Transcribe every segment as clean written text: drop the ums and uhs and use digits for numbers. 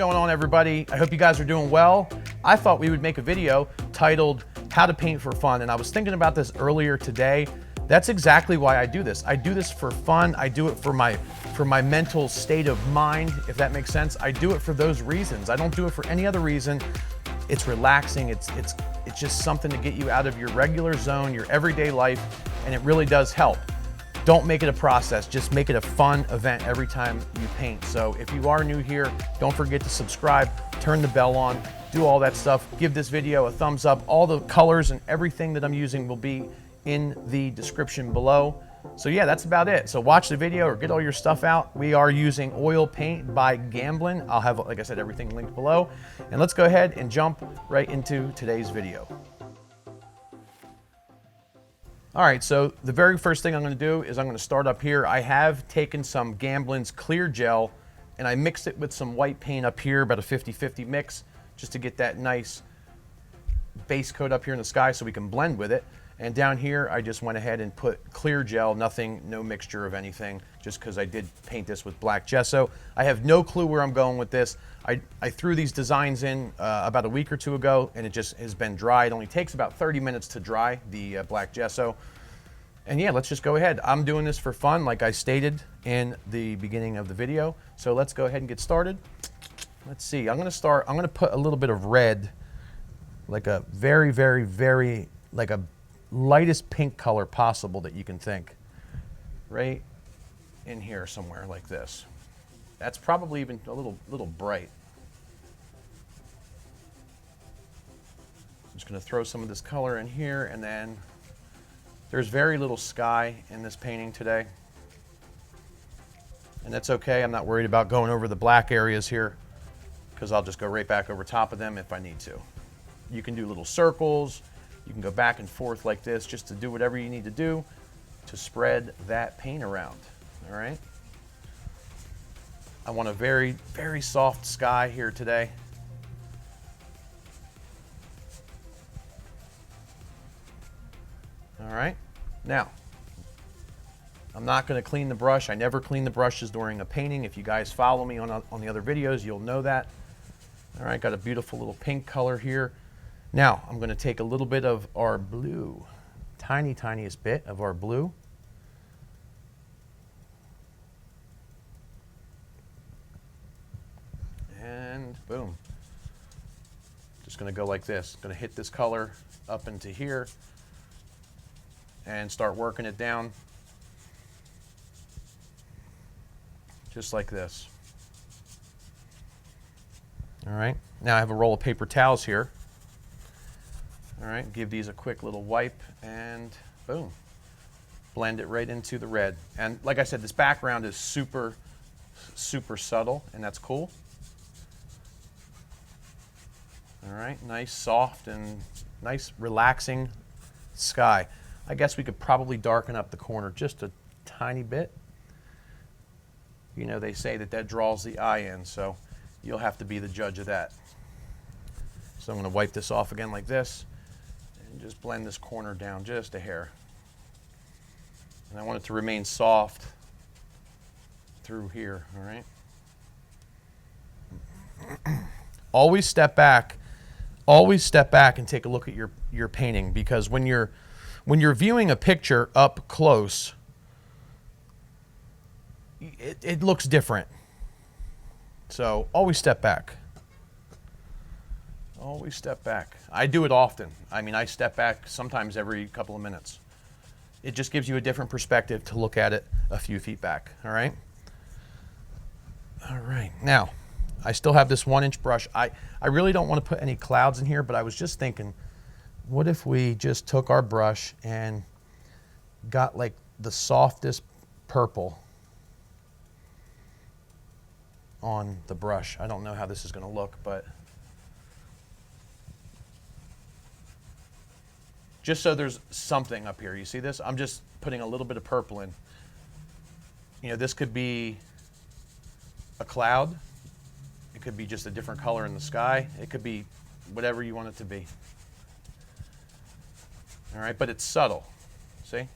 going on, everybody? I hope you guys are doing well. I thought we would make a video titled How to Paint for Fun, and I was thinking about this earlier today. That's exactly why I do this. I do this for fun. I do it for my mental state of mind, if that makes sense. I do it for those reasons. I don't do it for any other reason. It's relaxing. It's just something to get you out of your regular zone, your everyday life, and it really does help. Don't make it a process, just make it a fun event every time you paint. So if you are new here, don't forget to subscribe, turn the bell on, do all that stuff. Give this video a thumbs up. All the colors and everything that I'm using will be in the description below. So yeah, that's about it. So watch the video or get all your stuff out. We are using oil paint by Gamblin. I'll have, like I said, everything linked below. And let's go ahead and jump right into today's video. All right, so the very first thing I'm gonna do is I'm gonna start up here. I have taken some Gamblin's clear gel and I mixed it with some white paint up here, about a 50-50 mix, just to get that nice base coat up here in the sky so we can blend with it. And down here, I just went ahead and put clear gel, no mixture of anything, just because I did paint this with black gesso. I have no clue where I'm going with this. I threw these designs in about a week or two ago, and it just has been dry. It only takes about 30 minutes to dry the black gesso. And yeah, let's just go ahead. I'm doing this for fun, like I stated in the beginning of the video. So let's go ahead and get started. Let's see, I'm gonna put a little bit of red, like a very, like a lightest pink color possible that you can think, right in here somewhere like this. That's probably even a little bright. I'm just going to throw some of this color in here, and then there's very little sky in this painting today, and that's okay. I'm not worried about going over the black areas here because I'll just go right back over top of them if I need to. You can do little circles. You can go back and forth like this just to do whatever you need to do to spread that paint around, all right? I want a very soft sky here today. All right, now, I'm not gonna clean the brush. I never clean the brushes during a painting. If you guys follow me on the other videos, you'll know that. All right, got a beautiful little pink color here. Now, I'm gonna take a little bit of our blue, tiniest bit of our blue. And boom. Just gonna go like this. Gonna hit this color up into here and start working it down. Just like this. All right, now I have a roll of paper towels here. All right, give these a quick little wipe and boom. Blend it right into the red. And like I said, this background is super subtle, and that's cool. All right, nice, soft, and nice, relaxing sky. I guess we could probably darken up the corner just a tiny bit. You know, they say that draws the eye in, so you'll have to be the judge of that. So I'm gonna wipe this off again like this. And just blend this corner down just a hair. And I want it to remain soft through here, all right? Always step back and take a look at your painting, because when you're viewing a picture up close, it looks different. So always step back. Always step back. I do it often. I mean, I step back sometimes every couple of minutes. It just gives you a different perspective to look at it a few feet back, all right? All right, now, I still have this 1-inch brush. I really don't want to put any clouds in here, but I was just thinking, what if we just took our brush and got like the softest purple on the brush? I don't know how this is going to look, but just so there's something up here. You see this? I'm just putting a little bit of purple in. You know, this could be a cloud. It could be just a different color in the sky. It could be whatever you want it to be. All right, but it's subtle. See?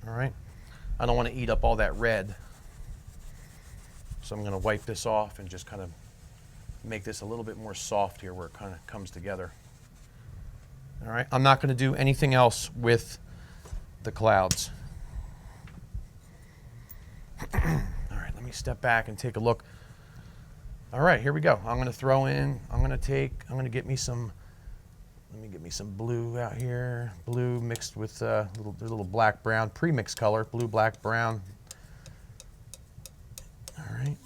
All right. I don't want to eat up all that red. So I'm going to wipe this off and just kind of make this a little bit more soft here where it kind of comes together. All right, I'm not going to do anything else with the clouds. All right, let me step back and take a look. All right, here we go. I'm going to throw in, I'm going to get me some, let me get me some blue out here. Blue mixed with a little black brown, pre-mixed color, blue, black, brown. All right.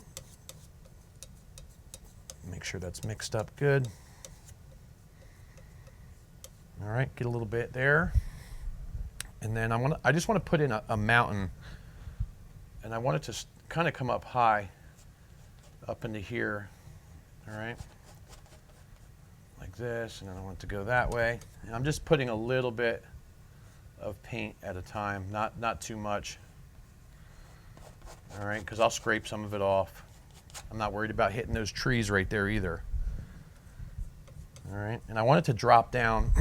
Make sure that's mixed up good. All right, get a little bit there. And then I just want to put in a mountain, and I want it to kind of come up high, up into here. All right, like this, and then I want it to go that way. And I'm just putting a little bit of paint at a time, not too much. All right, because I'll scrape some of it off. I'm not worried about hitting those trees right there either. All right, and I want it to drop down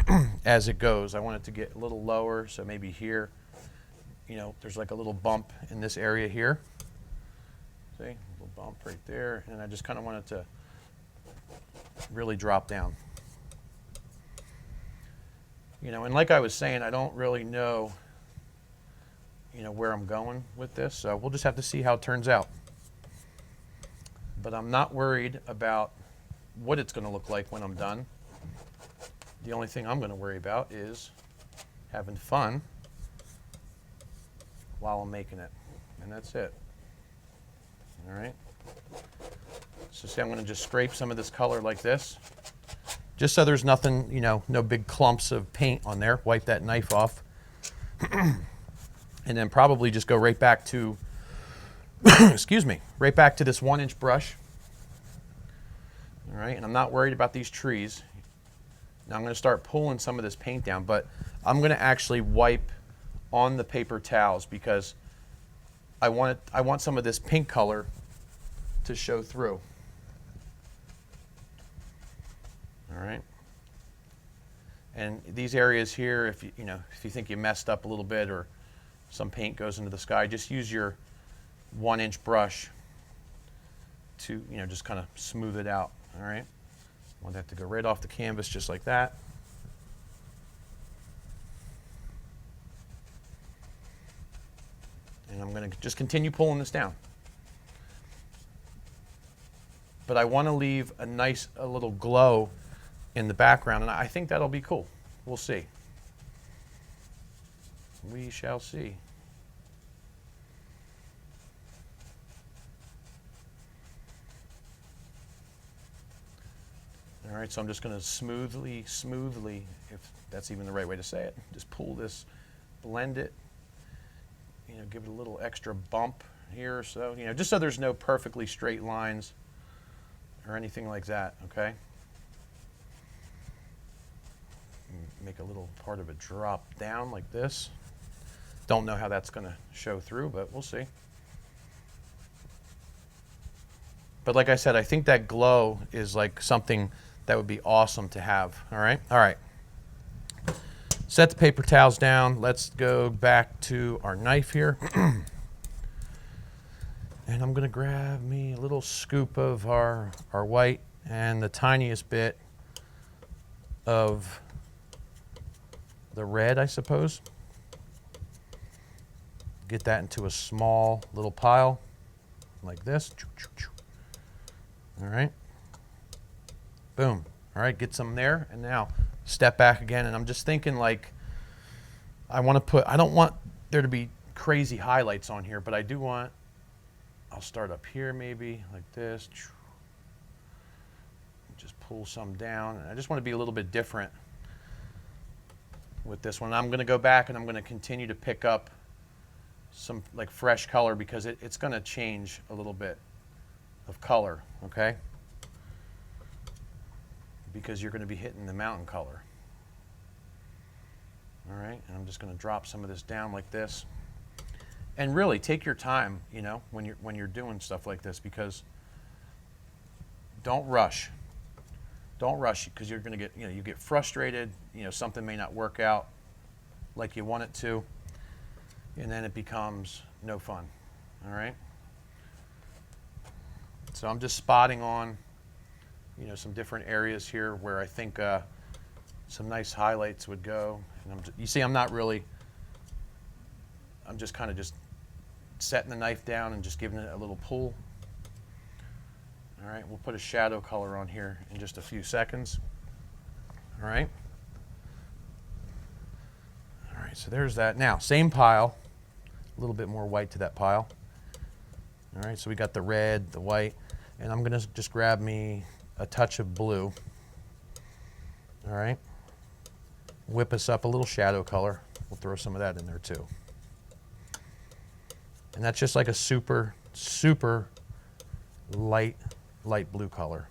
as it goes. I want it to get a little lower, so maybe here, you know, there's like a little bump in this area here. See, a little bump right there, and I just kind of want it to really drop down. You know, and like I was saying, I don't really know, you know, where I'm going with this, so we'll just have to see how it turns out. But I'm not worried about what it's going to look like when I'm done. The only thing I'm going to worry about is having fun while I'm making it. And that's it. All right. So see, I'm going to just scrape some of this color like this, just so there's nothing, you know, no big clumps of paint on there. Wipe that knife off. And then probably just go right back to, excuse me, right back to this 1-inch brush. All right, and I'm not worried about these trees. Now I'm going to start pulling some of this paint down, but I'm going to actually wipe on the paper towels because I want some of this pink color to show through. All right. And these areas here, if you think you messed up a little bit or some paint goes into the sky, just use your 1-inch brush to, you know, just kind of smooth it out. All right, I want that to go right off the canvas just like that. And I'm going to just continue pulling this down. But I want to leave a little glow in the background, and I think that'll be cool. We'll see. We shall see. All right, so I'm just going to smoothly, if that's even the right way to say it, just pull this, blend it, you know, give it a little extra bump here or so, you know, just so there's no perfectly straight lines or anything like that, okay? Make a little part of it drop down like this. Don't know how that's going to show through, but we'll see. But like I said, I think that glow is like something that would be awesome to have. All right. All right. Set the paper towels down. Let's go back to our knife here. And I'm going to grab me a little scoop of our white and the tiniest bit of the red, I suppose. Get that into a small little pile like this. All right. Boom. All right, get some there, and now step back again, and I'm just thinking like I don't want there to be crazy highlights on here, but I do want, I'll start up here maybe like this. Just pull some down, and I just want to be a little bit different with this one. I'm going to go back and I'm going to continue to pick up some like fresh color because it's going to change a little bit of color, okay? Because you're going to be hitting the mountain color. All right, and I'm just going to drop some of this down like this. And really take your time, you know, when you're doing stuff like this, because don't rush. Don't rush, because you're going to get, you know, you get frustrated, you know, something may not work out like you want it to, and then it becomes no fun. All right? So I'm just spotting on, you know, some different areas here where I think some nice highlights would go. And you see, I'm just kind of just setting the knife down and just giving it a little pull. All right, we'll put a shadow color on here in just a few seconds. All right. All right, so there's that. Now, same pile, a little bit more white to that pile. All right, so we got the red, the white, and I'm gonna just grab me a touch of blue. All right, whip us up a little shadow color. We'll throw some of that in there too. And that's just like a super, super light blue color.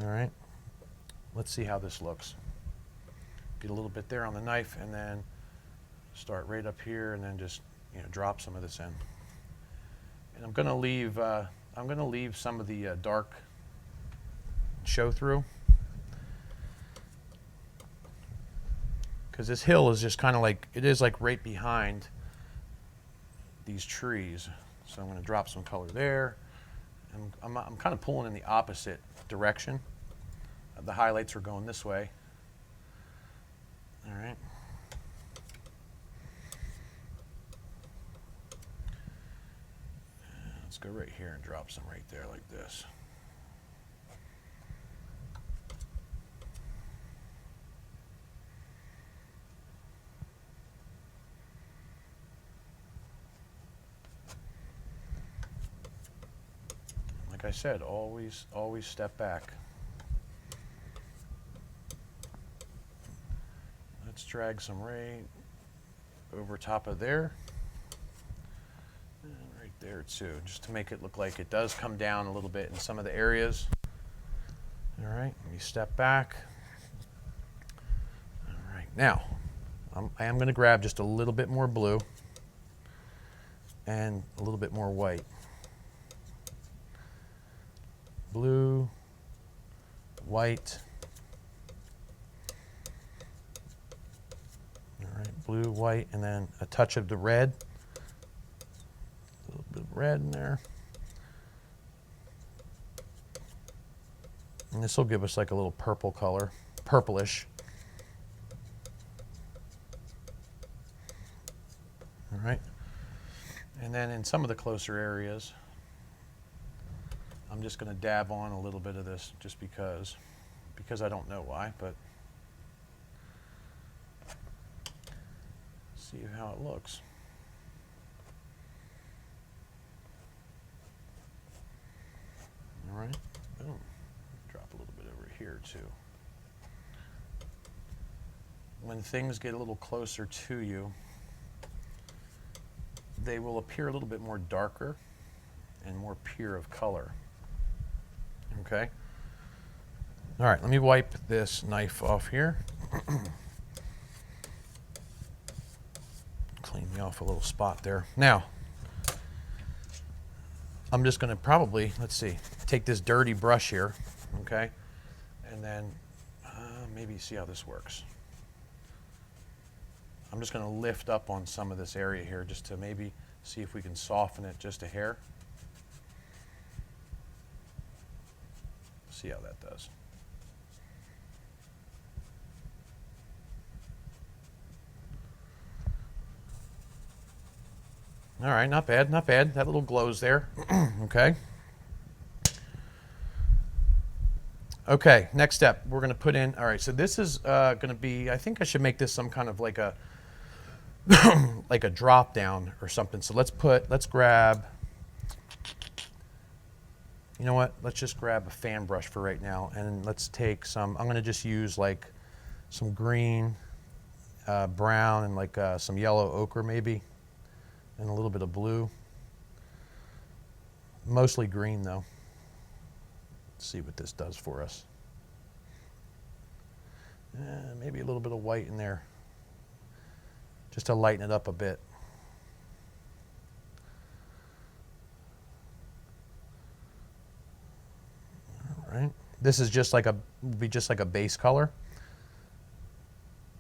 All right, let's see how this looks. Get a little bit there on the knife and then start right up here and then just, you know, drop some of this in. And I'm gonna leave some of the dark show through, because this hill is just kind of like, it is like right behind these trees. So I'm going to drop some color there. And I'm kind of pulling in the opposite direction. The highlights are going this way. All right. Let's go right here and drop some right there like this. Like I said, always step back. Let's drag some right over top of there. And right there too, just to make it look like it does come down a little bit in some of the areas. All right, let me step back. All right, now I am going to grab just a little bit more blue and a little bit more white. Blue, white. All right, blue, white, and then a touch of the red. A little bit of red in there. And this will give us like a little purple color, purplish. All right. And then in some of the closer areas, I'm just going to dab on a little bit of this just because I don't know why, but see how it looks. All right, boom. Drop a little bit over here too. When things get a little closer to you, they will appear a little bit more darker and more pure of color. Okay. All right, let me wipe this knife off here. Clean me off a little spot there. Now, I'm just going to probably, let's see, take this dirty brush here, okay, and then maybe see how this works. I'm just going to lift up on some of this area here just to maybe see if we can soften it just a hair. See how that does. All right, not bad, not bad. That little glows there. Okay. Okay, next step, we're going to put in, all right, so this is going to be, I think I should make this some kind of like a, like a drop down or something. So let's grab, you know what, let's just grab a fan brush for right now, and let's take some, I'm going to just use like some green, brown, and like some yellow ochre maybe, and a little bit of blue. Mostly green though. Let's see what this does for us. Maybe a little bit of white in there, just to lighten it up a bit. All right. This is just like a base color.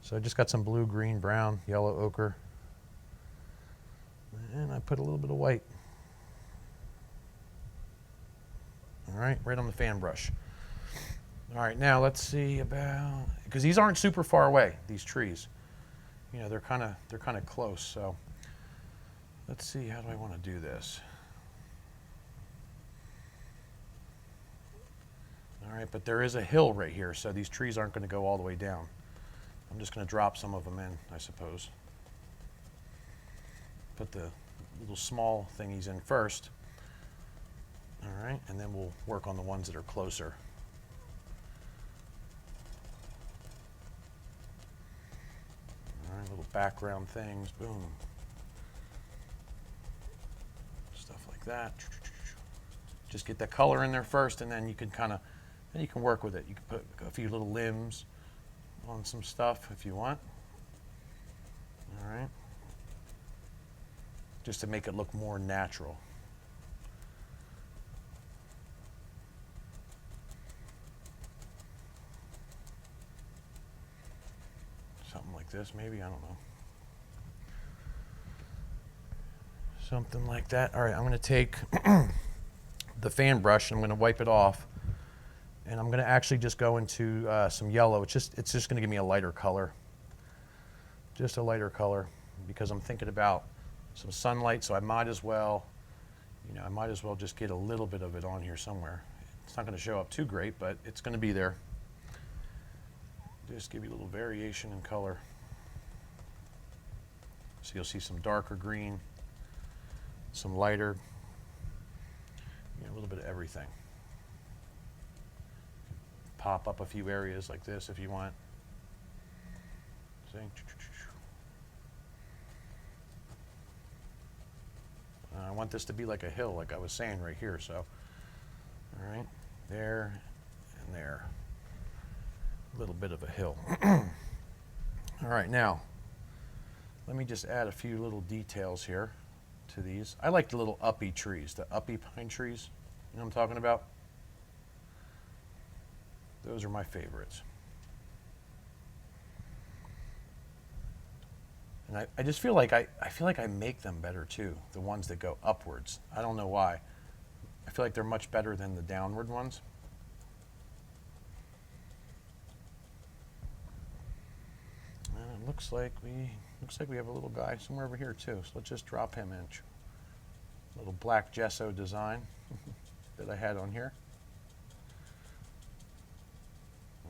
So I just got some blue, green, brown, yellow ochre, and I put a little bit of white. right, right on the fan brush. All right, now let's see about, because these aren't super far away, these trees. You know, they're kind of close, so let's see, how do I want to do this? All right, but there is a hill right here, so these trees aren't going to go all the way down. I'm just going to drop some of them in, I suppose. Put the little small thingies in first. All right, and then we'll work on the ones that are closer. All right, little background things, boom. Stuff like that. Just get that color in there first, and then you can then you can work with it. You can put a few little limbs on some stuff if you want. All right. Just to make it look more natural. Something like this, maybe, I don't know. Something like that. All right, I'm going to take the fan brush and I'm going to wipe it off. And I'm going to actually just go into some yellow. It's just going to give me a lighter color. Just a lighter color, because I'm thinking about some sunlight, so I might as well, I might as well just get a little bit of it on here somewhere. It's not going to show up too great, but it's going to be there. Just give you a little variation in color. So you'll see some darker green, some lighter, a little bit of everything. Pop up a few areas like this if you want. See? I want this to be like a hill, like I was saying right here, so. All right, there and there. A little bit of a hill. All right, now, let me just add a few little details here to these. I like the little uppy trees, the uppy pine trees. You know what I'm talking about? Those are my favorites. And I just feel like I feel like I make them better too, the ones that go upwards. I don't know why. I feel like they're much better than the downward ones. And it looks like we have a little guy somewhere over here too. So let's just drop him in. Little black gesso design that I had on here.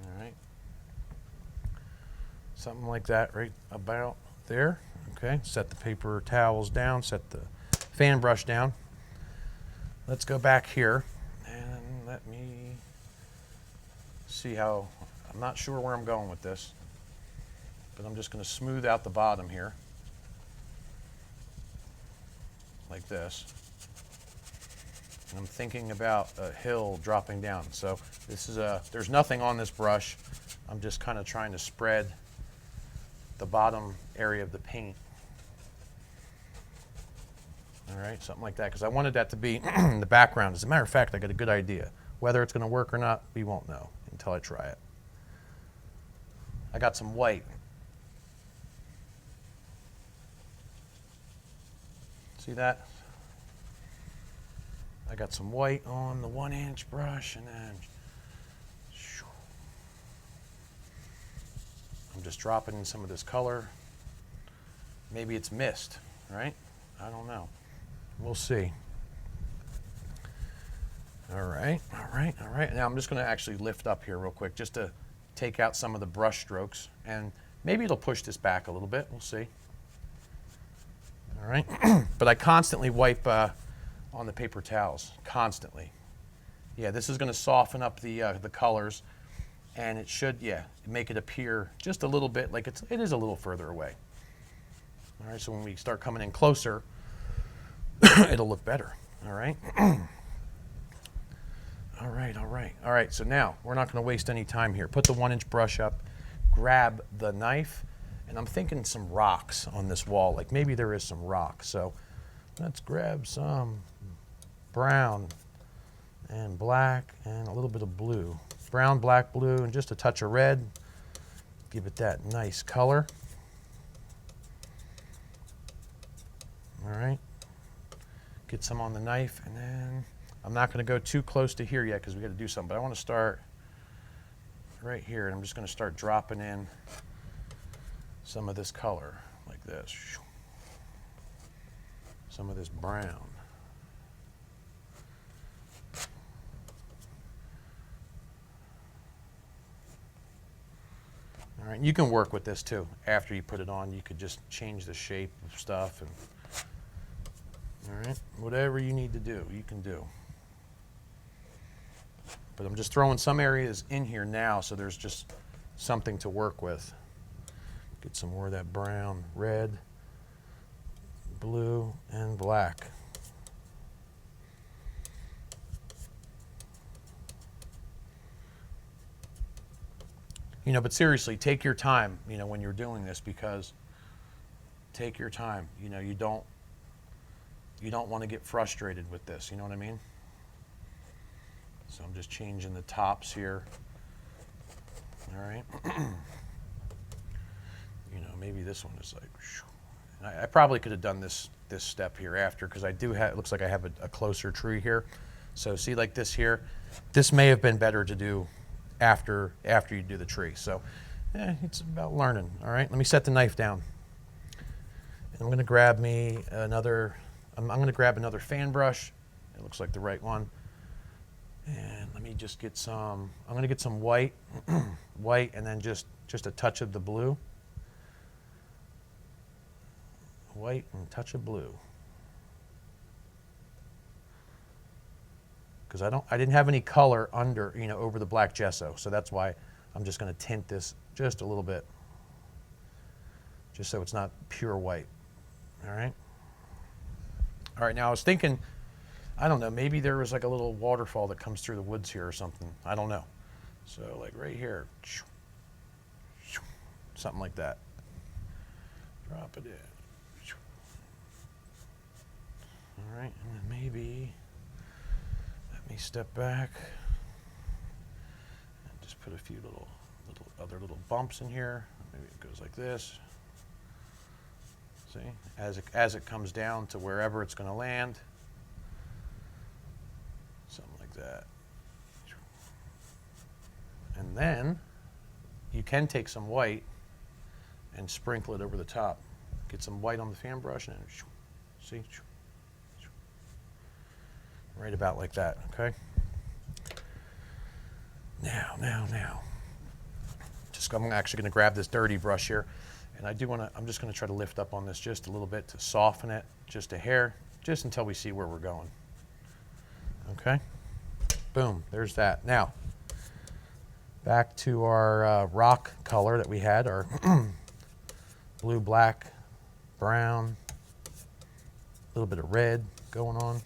All right. Something like that right about there. Okay, set the paper towels down, set the fan brush down. Let's go back here and let me see how, I'm not sure where I'm going with this, but I'm just going to smooth out the bottom here like this. And I'm thinking about a hill dropping down. So this is there's nothing on this brush. I'm just kind of trying to spread the bottom area of the paint. All right, something like that, because I wanted that to be in the background. As a matter of fact, I got a good idea. Whether it's going to work or not, we won't know until I try it. I got some white. See that? I got some white on the 1-inch brush, and then I'm just dropping in some of this color. Maybe it's mist, right? I don't know. We'll see. All right, all right, all right. Now I'm just going to actually lift up here real quick just to take out some of the brush strokes, and maybe it'll push this back a little bit. We'll see. All right, but I constantly wipe on the paper towels, constantly. Yeah, this is going to soften up the colors, and it should, make it appear just a little bit like it is a little further away. All right, so when we start coming in closer, it'll look better. All right. All right, all right, all right. So now we're not going to waste any time here. Put the 1-inch brush up, grab the knife, and I'm thinking some rocks on this wall. Like maybe there is some rock. So let's grab some brown and black and a little bit of blue. Brown, black, blue, and just a touch of red. Give it that nice color. All right. Get some on the knife, and then I'm not going to go too close to here yet because we got to do something, but I want to start right here, and I'm just going to start dropping in some of this color like this. Some of this brown. All right, you can work with this too. After you put it on, you could just change the shape of stuff, and all right, whatever you need to do, you can do. But I'm just throwing some areas in here now so there's just something to work with. Get some more of that brown, red, blue, and black. You know, but seriously, take your time, you know, when you're doing this, because take your time. You know, you don't want to get frustrated with this, you know what I mean? So I'm just changing the tops here. All right. You know, maybe this one is like, I probably could have done this step here after, because I do have, it looks like I have a closer tree here. So see, like this here, this may have been better to do after you do the tree. So it's about learning. All right, let me set the knife down. And I'm going to grab me another, I'm going to grab another fan brush. It looks like the right one. And let me just get some, I'm going to get some white, white, and then just a touch of the blue. White and a touch of blue. Because I didn't have any color under, you know, over the black gesso. So that's why I'm just going to tint this just a little bit. Just so it's not pure white. All right. All right, now I was thinking, I don't know, maybe there was like a little waterfall that comes through the woods here or something. I don't know. So like right here, something like that. Drop it in. All right, and then maybe, let me step back and just put a few other little bumps in here. Maybe it goes like this. See, as it comes down to wherever it's going to land. Something like that. And then you can take some white and sprinkle it over the top. Get some white on the fan brush and see, right about like that. Okay. Now. I'm actually going to grab this dirty brush here, and I'm just going to try to lift up on this just a little bit to soften it, just a hair, just until we see where we're going. Okay, boom, there's that. Now, back to our rock color that we had, our blue, black, brown, a little bit of red going on.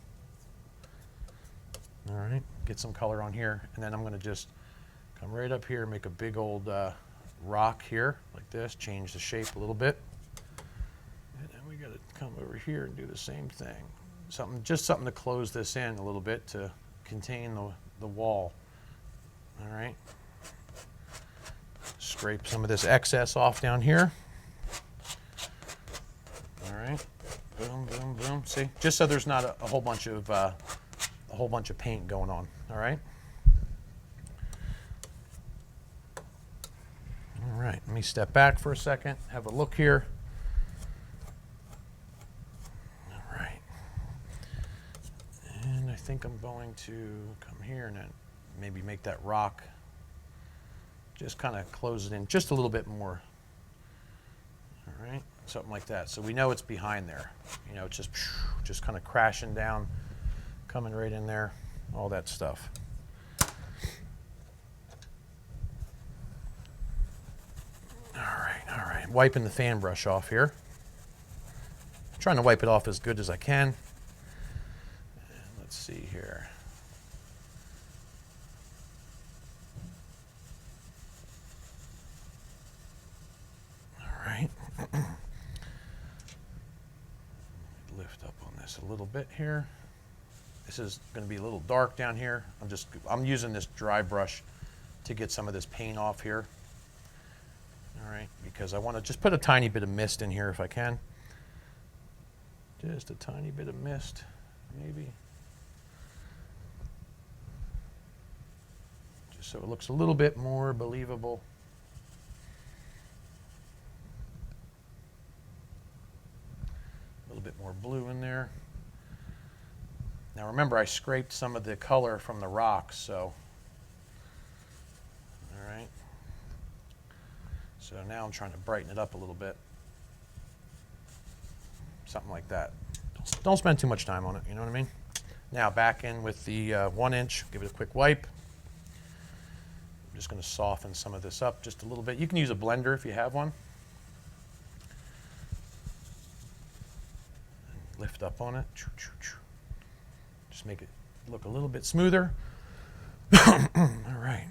All right, get some color on here, and then I'm going to just come right up here and make a big old rock here, like this, change the shape a little bit. And then we got to come over here and do the same thing. Just something to close this in a little bit to contain the wall. All right. Scrape some of this excess off down here. All right. Boom, boom, boom. See, just so there's not a whole bunch of paint going on. All right. All right. Let me step back for a second. Have a look here. I think I'm going to come here and then maybe make that rock, just kind of close it in just a little bit more. All right, something like that. So we know it's behind there. You know, it's just kind of crashing down, coming right in there, all that stuff. All right. Wiping the fan brush off here. I'm trying to wipe it off as good as I can. Let's see here. All right. Lift up on this a little bit here. This is going to be a little dark down here. I'm using this dry brush to get some of this paint off here. All right, because I want to just put a tiny bit of mist in here if I can. Just a tiny bit of mist, maybe. just so it looks a little bit more believable. A little bit more blue in there. Now remember, I scraped some of the color from the rocks, so, all right. So now I'm trying to brighten it up a little bit. Something like that. Don't spend too much time on it, you know what I mean? Now back in with the 1 inch, give it a quick wipe. I'm just going to soften some of this up just a little bit. You can use a blender if you have one. Lift up on it. Just make it look a little bit smoother. All right.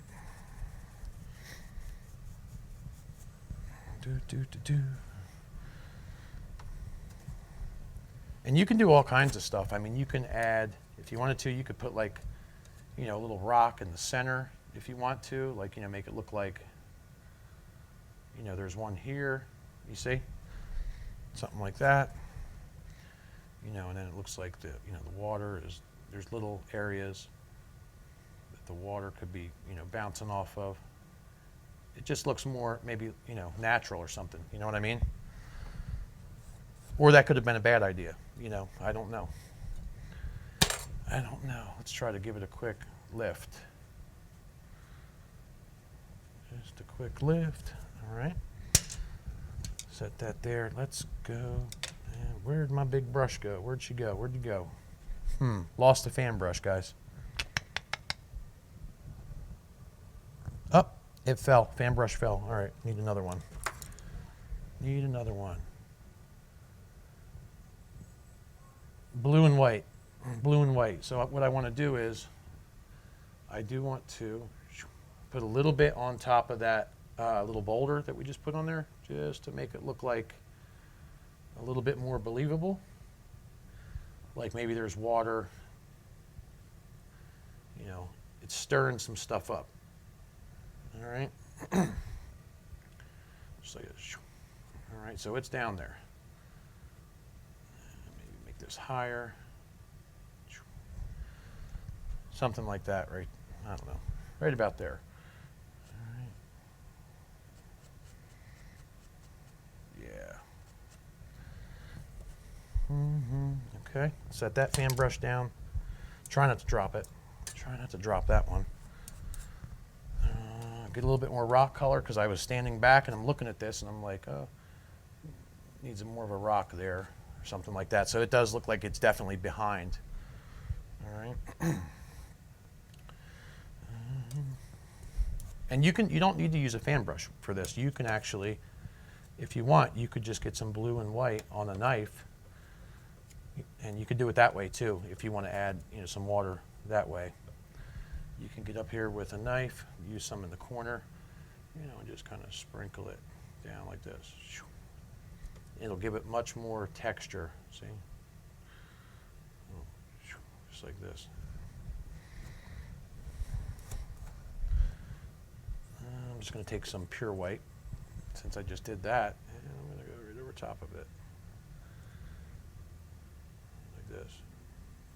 And you can do all kinds of stuff. I mean, you can add, if you wanted to, you could put like, you know, a little rock in the center if you want to, like, you know, make it look like, you know, there's one here, you see? Something like that. You know, and then it looks like the, you know, the water is, there's little areas that the water could be, you know, bouncing off of. It just looks more maybe, you know, natural or something, you know what I mean? Or that could have been a bad idea, you know, I don't know. I don't know. Let's try to give it a quick lift. Just a quick lift, all right. Set that there, let's go. And where'd my big brush go? Where'd she go? Where'd you go? Lost the fan brush, guys. Oh, it fell, fan brush fell. All right, need another one. Need another one. Blue and white, blue and white. So what I want to do is, I do want to put a little bit on top of that little boulder that we just put on there, just to make it look like a little bit more believable. Like maybe there's water, you know, it's stirring some stuff up. All right. Just like this. All right, so it's down there. Maybe make this higher. Something like that, right? I don't know. Right about there. All right. Yeah. Okay, set that fan brush down. Try not to drop it. Try not to drop that one. Get a little bit more rock color because I was standing back and I'm looking at this and I'm like, oh, needs more of a rock there or something like that. So it does look like it's definitely behind. All right. And you don't need to use a fan brush for this. You can actually, if you want, you could just get some blue and white on a knife, and you could do it that way too. If you want to add, you know, some water that way, you can get up here with a knife, use some in the corner, you know, and just kind of sprinkle it down like this. It'll give it much more texture. See, just like this. I'm just going to take some pure white, since I just did that, and I'm going to go right over top of it. Like this.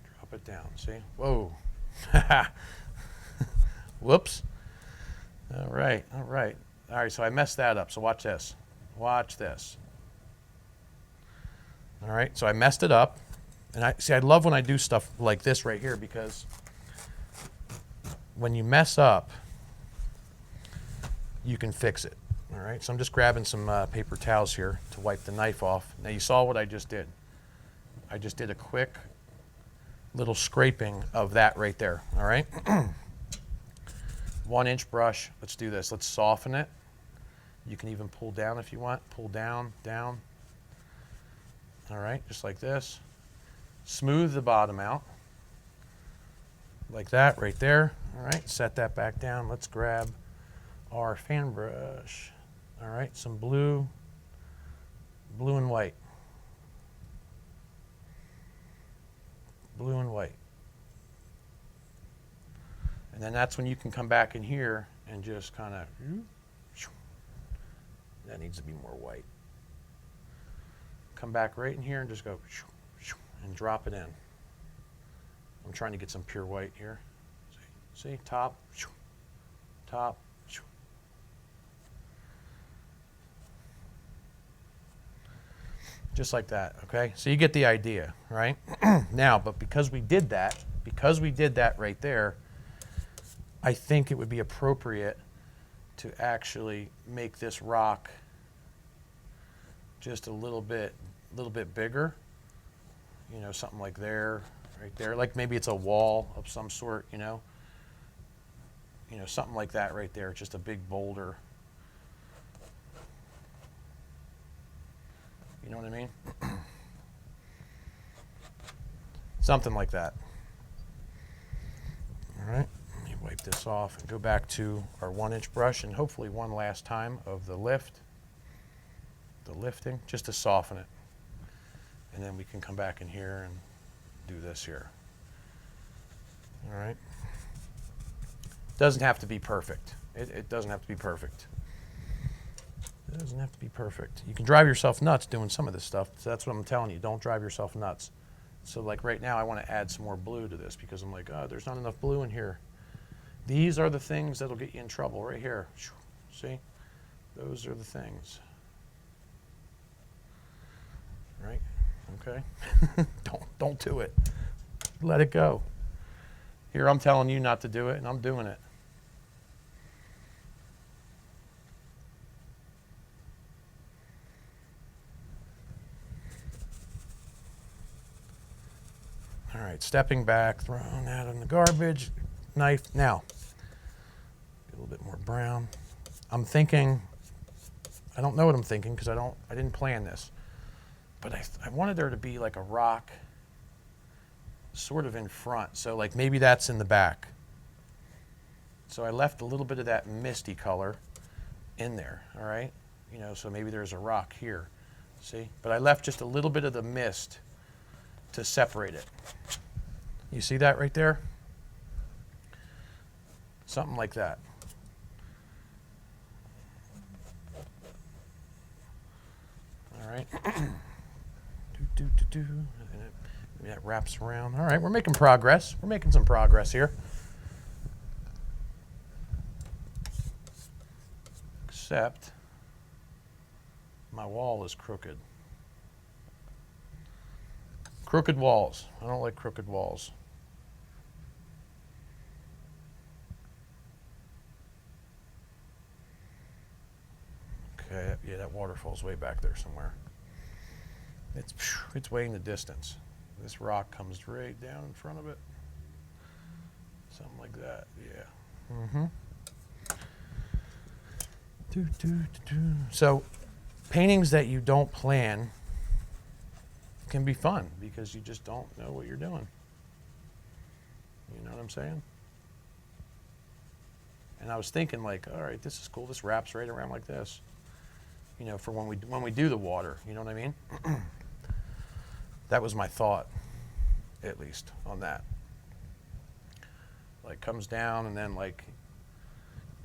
Drop it down, see? Whoa. Whoops. All right, all right. All right, so I messed that up, so watch this. Watch this. All right, so I messed it up. And I love when I do stuff like this right here, because when you mess up, you can fix it. All right, so I'm just grabbing some paper towels here to wipe the knife off. Now you saw what I just did. I just did a quick little scraping of that right there, all right? 1 inch brush, let's do this. Let's soften it. You can even pull down if you want. Pull down, down. All right, just like this. Smooth the bottom out. Like that, right there. All right, set that back down. Let's grab our fan brush. All right, some blue, blue and white. Blue and white. And then that's when you can come back in here and just kind of, that needs to be more white. Come back right in here and just go, and drop it in. I'm trying to get some pure white here. See top, top. Just like that, okay? So you get the idea, right? Now, but because we did that right there, I think it would be appropriate to actually make this rock just a little bit bigger. You know, something like there, right there. Like maybe it's a wall of some sort, you know? You know, something like that right there, just a big boulder. You know what I mean? Something like that. All right, let me wipe this off and go back to our 1-inch brush, and hopefully one last time of the lifting, just to soften it. And then we can come back in here and do this here. All right. Doesn't have to be perfect. It doesn't have to be perfect. It doesn't have to be perfect. You can drive yourself nuts doing some of this stuff. So that's what I'm telling you. Don't drive yourself nuts. So like right now, I want to add some more blue to this because I'm like, oh, there's not enough blue in here. These are the things that'll get you in trouble right here. See? Those are the things. Right? Okay? Don't do it. Let it go. Here, I'm telling you not to do it, and I'm doing it. All right, stepping back, throwing that in the garbage, knife. Now, get a little bit more brown. I'm thinking, I don't know what I'm thinking because I didn't plan this, but I wanted there to be like a rock sort of in front. So like maybe that's in the back. So I left a little bit of that misty color in there, all right? You know, so maybe there's a rock here, see? But I left just a little bit of the mist to separate it. You see that right there? Something like that. All right. Maybe that wraps around. All right, we're making progress. We're making some progress here. Except my wall is crooked. Crooked walls. I don't like crooked walls. Okay, yeah, that waterfall's way back there somewhere. It's way in the distance. This rock comes right down in front of it. Something like that, yeah. Mm-hmm. So, paintings that you don't plan can be fun because you just don't know what you're doing. You know what I'm saying? And I was thinking like, all right, this is cool. This wraps right around like this. You know, for when we do the water, you know what I mean? That was my thought, at least, on that. Like comes down and then like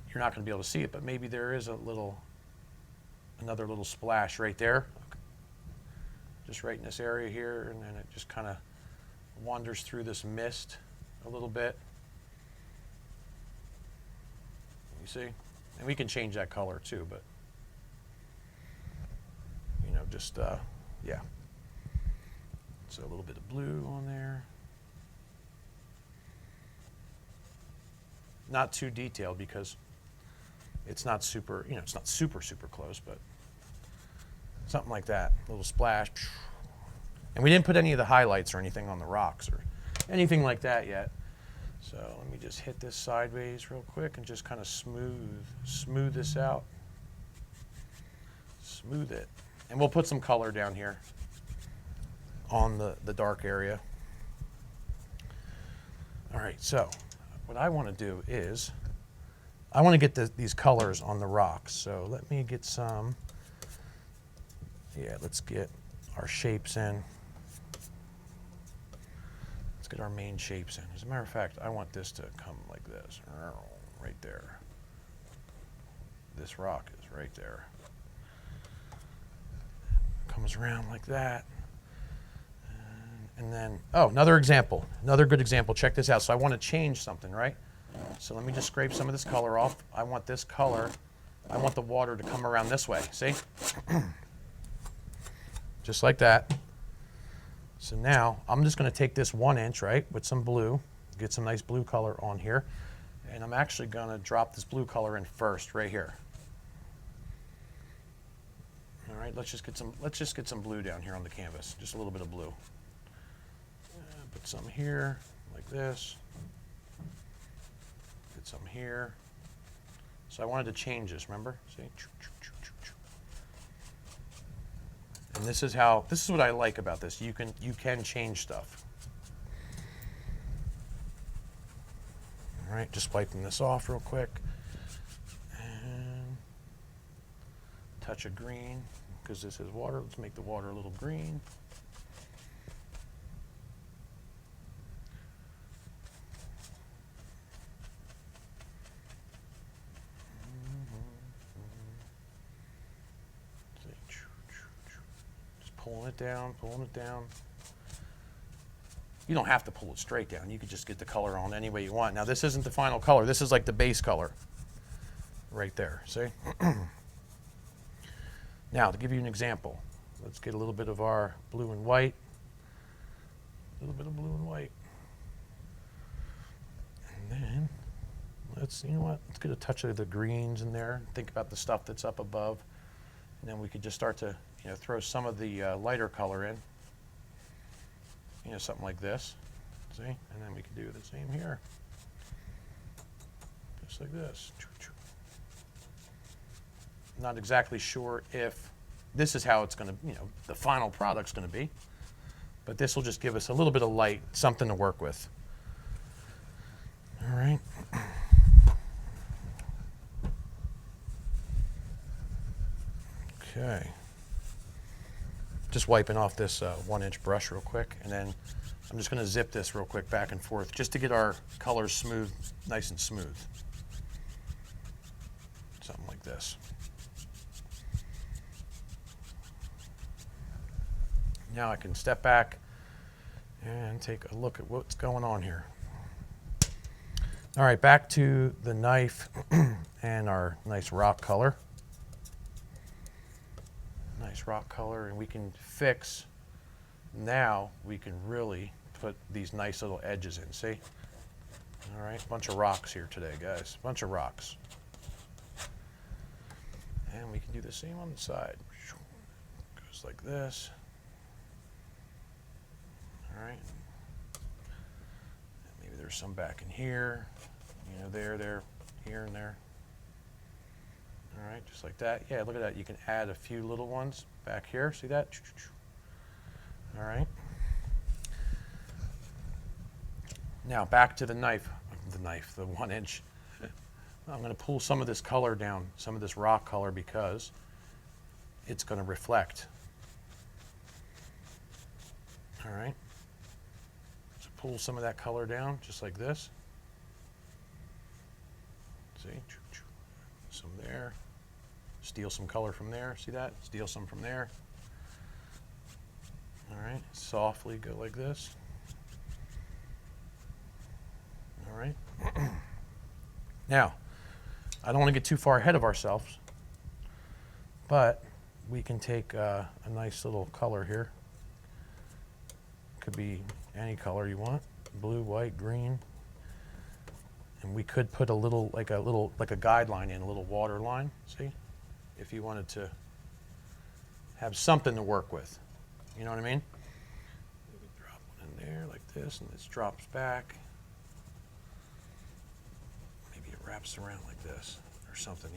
you're not going to be able to see it, but maybe there is another little splash right there. Just right in this area here, and then it just kind of wanders through this mist a little bit. You see? And we can change that color too, but you know, just yeah. So a little bit of blue on there. Not too detailed because it's not super, you know, it's not super close, but something like that, a little splash. And we didn't put any of the highlights or anything on the rocks or anything like that yet. So let me just hit this sideways real quick and just kind of smooth this out. Smooth it. And we'll put some color down here on the dark area. All right, so what I want to do is I want to get these colors on the rocks. So let me get some, yeah, let's get our shapes in. Let's get our main shapes in. As a matter of fact, I want this to come like this, right there. This rock is right there. Comes around like that. And then, oh, another example, another good example. Check this out. So I want to change something, right? So let me just scrape some of this color off. I want this color, I want the water to come around this way, see? Just like that. So now I'm just going to take this 1 inch, right, with some blue, get some nice blue color on here, and I'm actually going to drop this blue color in first, right here. All right, let's just get some blue down here on the canvas, just a little bit of blue. Put some here, like this. Get some here. So I wanted to change this, remember? See? And this is what I like about this. You can change stuff. All right, just wiping this off real quick. And touch of green, because this is water. Let's make the water a little green. Pulling it down, pulling it down. You don't have to pull it straight down. You could just get the color on any way you want. Now this isn't the final color. This is like the base color right there, see? Now to give you an example, let's get a little bit of our blue and white. A little bit of blue and white. And then let's, you know what? Let's get a touch of the greens in there. Think about the stuff that's up above. And then we could just start to, throw some of the lighter color in. Something like this. See? And then we could do the same here. Just like this. Not exactly sure if this is how it's going to, the final product's going to be. But this will just give us a little bit of light, something to work with. All right. Okay. Just wiping off this 1 inch brush real quick, and then I'm just going to zip this real quick back and forth just to get our colors smooth, nice and smooth. Something like this. Now I can step back and take a look at what's going on here. All right, back to the knife and our nice rock color. Nice rock color, and we can fix, now we can really put these nice little edges in, see? All right, bunch of rocks here today, guys, bunch of rocks. And we can do the same on the side. Goes like this. All right. Maybe there's some back in here, there, here and there. All right, just like that. Yeah, look at that. You can add a few little ones back here. See that? All right. Now back to the knife, the 1 inch. I'm going to pull some of this color down, some of this rock color, because it's going to reflect. All right. So pull some of that color down, just like this. See? Some there. Steal some color from there. See that? Steal some from there. All right. Softly go like this. All right. Now, I don't want to get too far ahead of ourselves, but we can take a nice little color here. Could be any color you want. Blue, white, green. And we could put a little, like a guideline in, a little water line, see? If you wanted to have something to work with. You know what I mean? Maybe drop one in there like this, and this drops back. Maybe it wraps around like this or something,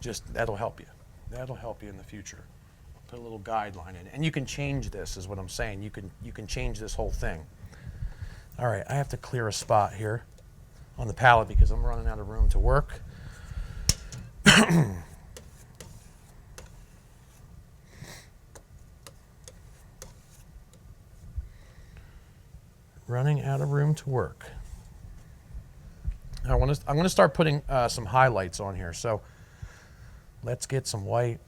Just, that'll help you. That'll help you in the future. Put a little guideline in. And you can change this, is what I'm saying. You can change this whole thing. All right, I have to clear a spot here on the palette because I'm running out of room to work. Running out of room to work. I'm going to start putting some highlights on here. So let's get some white.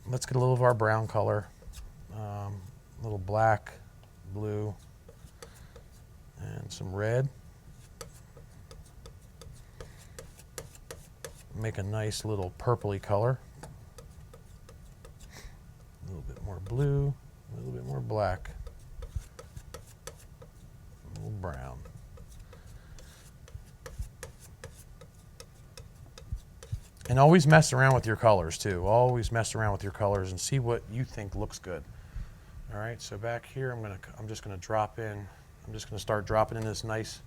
Let's get a little of our brown color. A little black, blue. And some red. Make a nice little purpley color. A little bit more blue, a little bit more black, a little brown. And always mess around with your colors too. Always mess around with your colors and see what you think looks good. All right, so back here, I'm just gonna drop in. I'm just gonna start dropping in this nice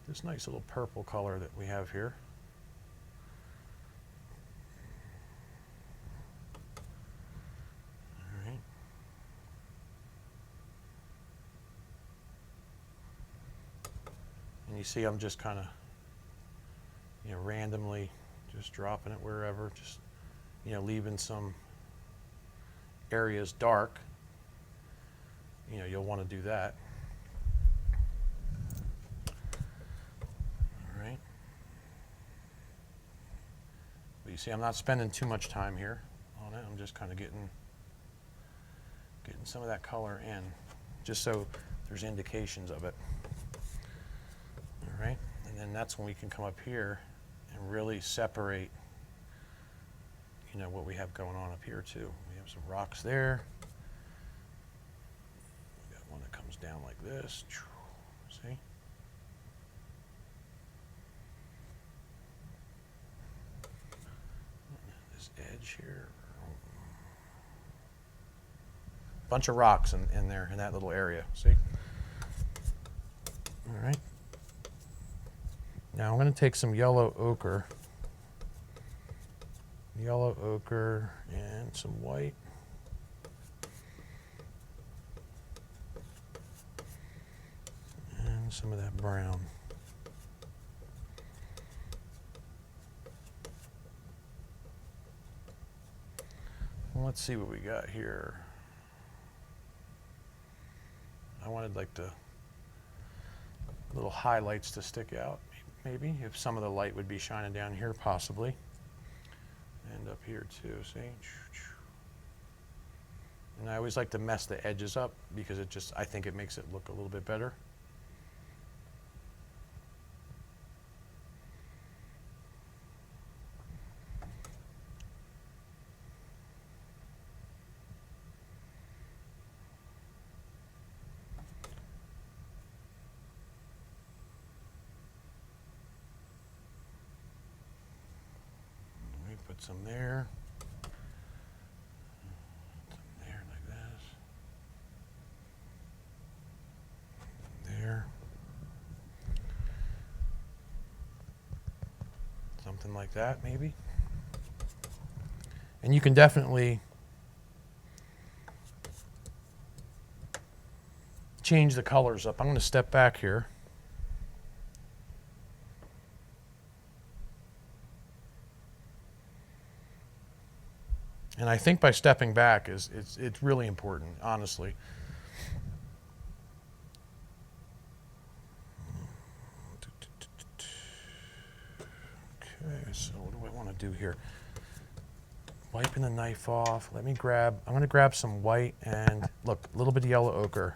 little purple color that we have here. All right. And you see, I'm just kind of, randomly just dropping it wherever, just, leaving some areas dark. You'll want to do that. All right. But you see, I'm not spending too much time here on it. I'm just kind of getting some of that color in, just so there's indications of it. All right. And then that's when we can come up here and really separate, what we have going on up here too. We have some rocks there. We got one that comes down like this. See? This edge here. Bunch of rocks in there, in that little area. See? All right. Now I'm going to take some yellow ochre and some white. And some of that brown. Well, let's see what we got here. I wanted like the little highlights to stick out, maybe, if some of the light would be shining down here, possibly. And up here too, see? And I always like to mess the edges up because I think it makes it look a little bit better. Put some there. Some there like this. There. Something like that, maybe. And you can definitely change the colors up. I'm going to step back here. And I think by stepping back it's really important, honestly. Okay, so what do I want to do here? Wiping the knife off. I'm going to grab some white and, look, a little bit of yellow ochre.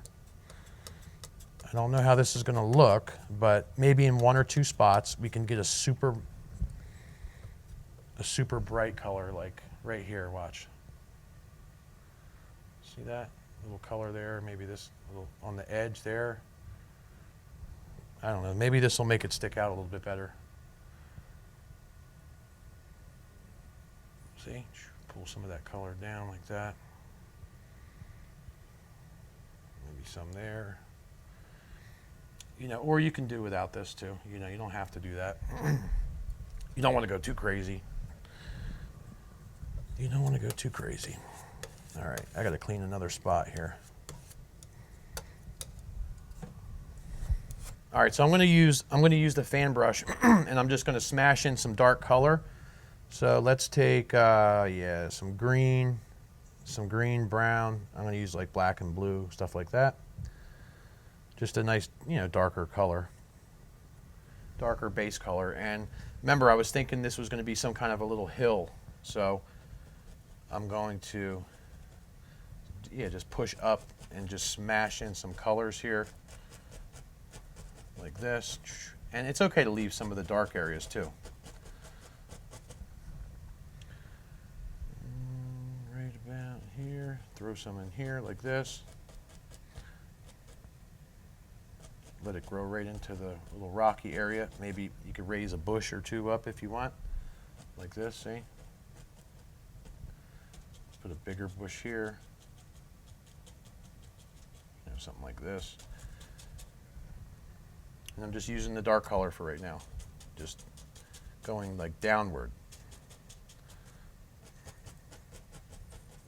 I don't know how this is going to look, but maybe in one or two spots we can get a super bright color, like right here, watch. See that little color there? Maybe this little on the edge there. I don't know, maybe this will make it stick out a little bit better. See, pull some of that color down like that. Maybe some there. Or you can do without this too. You don't have to do that. You don't want to go too crazy. You don't want to go too crazy. All right, I got to clean another spot here. All right, so I'm going to use the fan brush, and I'm just going to smash in some dark color. So let's take some green, brown. I'm going to use like black and blue, stuff like that. Just a nice, darker color, darker base color. And remember, I was thinking this was going to be some kind of a little hill, so I'm going to, just push up and just smash in some colors here. like this. And it's okay to leave some of the dark areas too. Right about here, throw some in here like this. Let it grow right into the little rocky area. Maybe you could raise a bush or two up if you want, like this, see? Put a bigger bush here. You know, something like this. And I'm just using the dark color for right now. Just going like downward.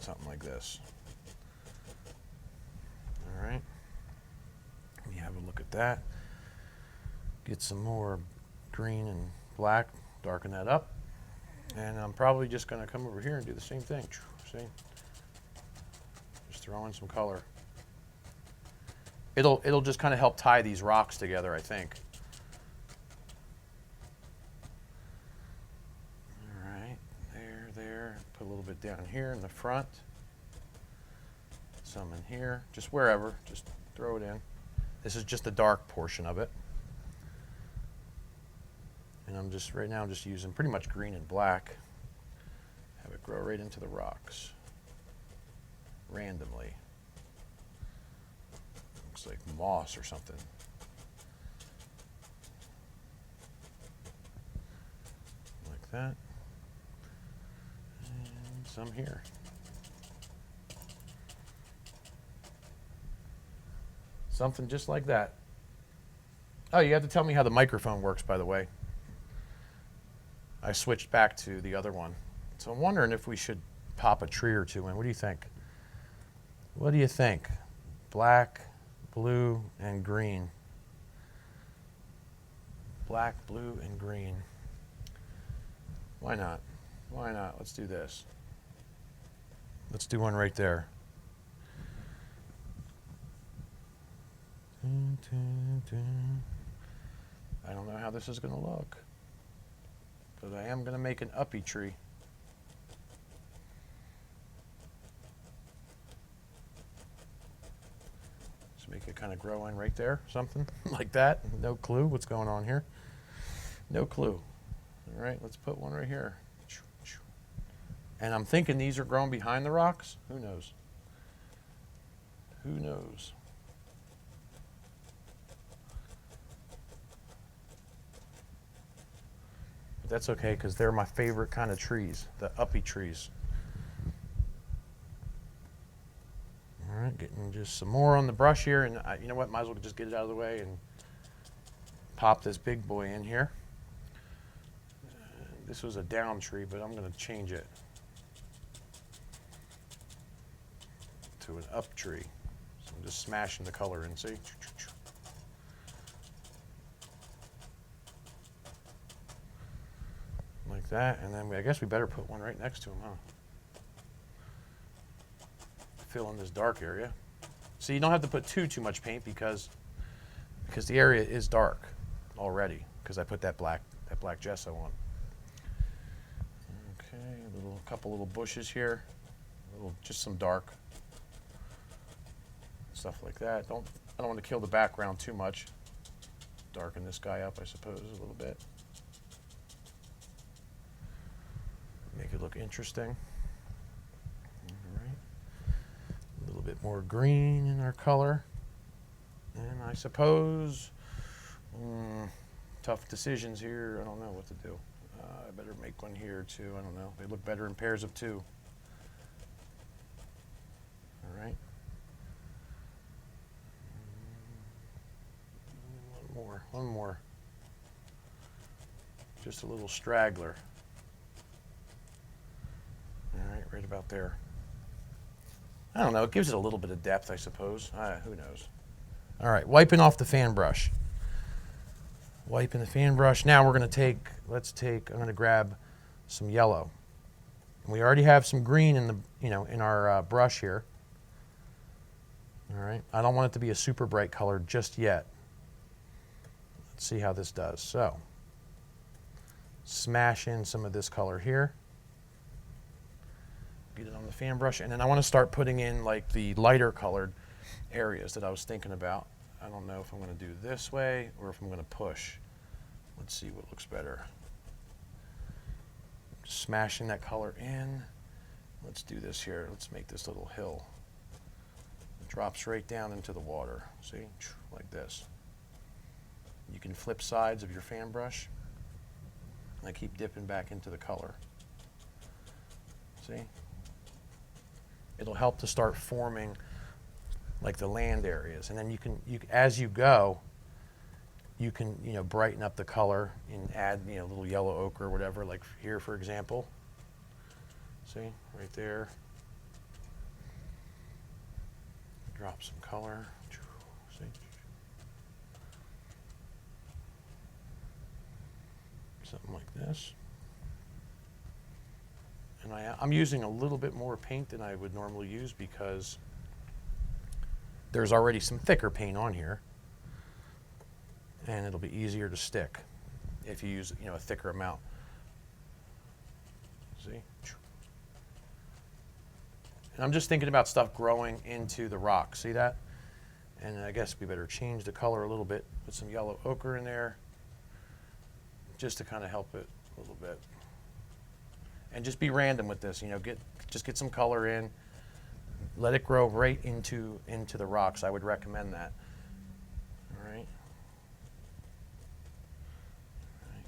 Something like this. All right. Let me have a look at that. Get some more green and black, darken that up. And I'm probably just going to come over here and do the same thing. See? Just throw in some color. It'll just kind of help tie these rocks together, I think. All right, there. Put a little bit down here in the front. Some in here, just wherever, just throw it in. This is just the dark portion of it. And right now I'm just using pretty much green and black. Have it grow right into the rocks, randomly. Looks like moss or something. Like that. And some here. Something just like that. Oh, you have to tell me how the microphone works, by the way. I switched back to the other one. So I'm wondering if we should pop a tree or two in. What do you think? What do you think? Black, blue, and green. Black, blue, and green. Why not? Why not? Let's do this. Let's do one right there. I don't know how this is going to look, but I am going to make an uppy tree. Just make it kind of grow in right there, something like that. No clue what's going on here. No clue. All right, let's put one right here. And I'm thinking these are growing behind the rocks. Who knows? Who knows? But that's okay, because they're my favorite kind of trees, the uppy trees. All right, getting just some more on the brush here, and you know what, might as well just get it out of the way and pop this big boy in here. This was a down tree, but I'm going to change it to an up tree. So I'm just smashing the color in, see? Like that, and then I guess we better put one right next to him, huh? Fill in this dark area. So you don't have to put too much paint because the area is dark already, because I put that black gesso on. Okay, a couple little bushes here, just some dark stuff like that. I don't want to kill the background too much. Darken this guy up, I suppose, a little bit. Make it look interesting. All right. A little bit more green in our color. And I suppose, tough decisions here. I don't know what to do. I better make one here too. I don't know. They look better in pairs of two. All right. One more. Just a little straggler. All right, right about there. I don't know, it gives it a little bit of depth, I suppose. Who knows? All right, wiping off the fan brush. Wiping the fan brush. Now we're going to I'm going to grab some yellow. And we already have some green in our brush here. All right, I don't want it to be a super bright color just yet. Let's see how this does. So, smash in some of this color here. Get it on the fan brush, and then I want to start putting in like the lighter colored areas that I was thinking about. I don't know if I'm going to do this way or if I'm going to push. Let's see what looks better. Smashing that color in. Let's do this here. Let's make this little hill. It drops right down into the water. See? Like this. You can flip sides of your fan brush. And I keep dipping back into the color. See? It'll help to start forming like the land areas. And then you can, as you go, you can, brighten up the color and add, a little yellow ochre or whatever, like here, for example. See, right there. Drop some color. See? Something like this. And I'm using a little bit more paint than I would normally use because there's already some thicker paint on here. And it'll be easier to stick if you use, a thicker amount. See? And I'm just thinking about stuff growing into the rock. See that? And I guess we better change the color a little bit. Put some yellow ochre in there just to kind of help it a little bit. And just be random with this. Just get some color in. Let it grow right into the rocks. I would recommend that. All right.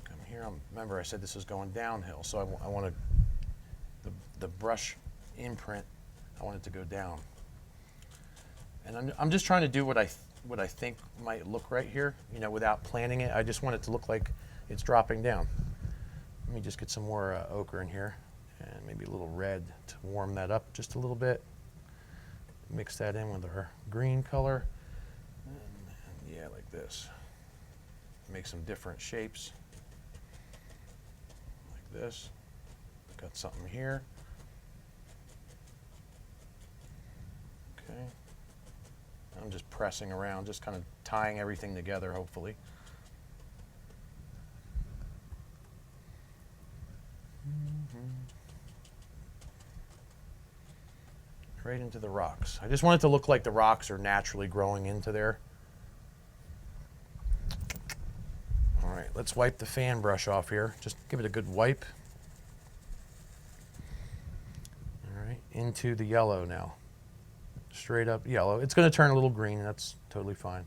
Come here. Remember, I said this is going downhill, so I want the brush imprint. I want it to go down. And I'm just trying to do what I think might look right here. Without planning it. I just want it to look like it's dropping down. Let me just get some more ochre in here, and maybe a little red to warm that up just a little bit. Mix that in with our green color. And yeah, like this. Make some different shapes. Like this. Got something here. Okay. I'm just pressing around, just kind of tying everything together, hopefully. Right into the rocks. I just want it to look like the rocks are naturally growing into there. All right, let's wipe the fan brush off here. Just give it a good wipe. All right, into the yellow now. Straight up yellow. It's going to turn a little green, and that's totally fine.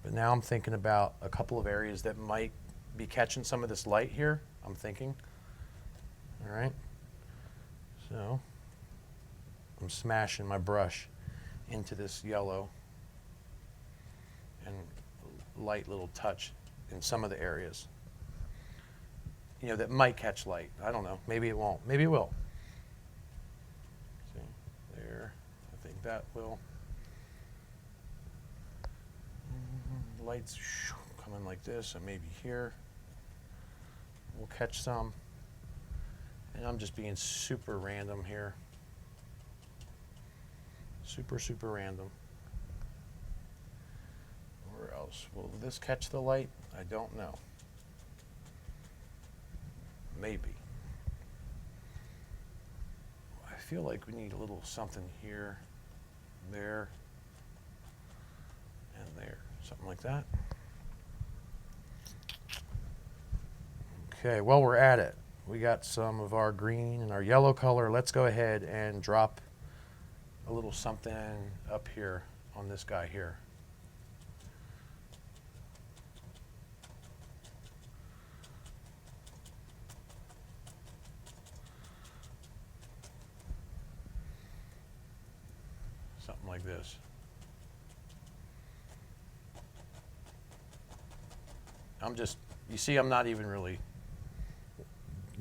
But now I'm thinking about a couple of areas that might be catching some of this light here, I'm thinking. All right, so I'm smashing my brush into this yellow and light little touch in some of the areas, that might catch light. I don't know. Maybe it won't. Maybe it will. See, there. I think that will. Lights coming like this, and maybe here. We'll catch some. And I'm just being super random here. Super, super random. Where else? Will this catch the light? I don't know. Maybe. I feel like we need a little something here, there, and there. Something like that. Okay, while we're at it, we got some of our green and our yellow color. Let's go ahead and drop a little something up here on this guy here. Something like this. You see, I'm not even really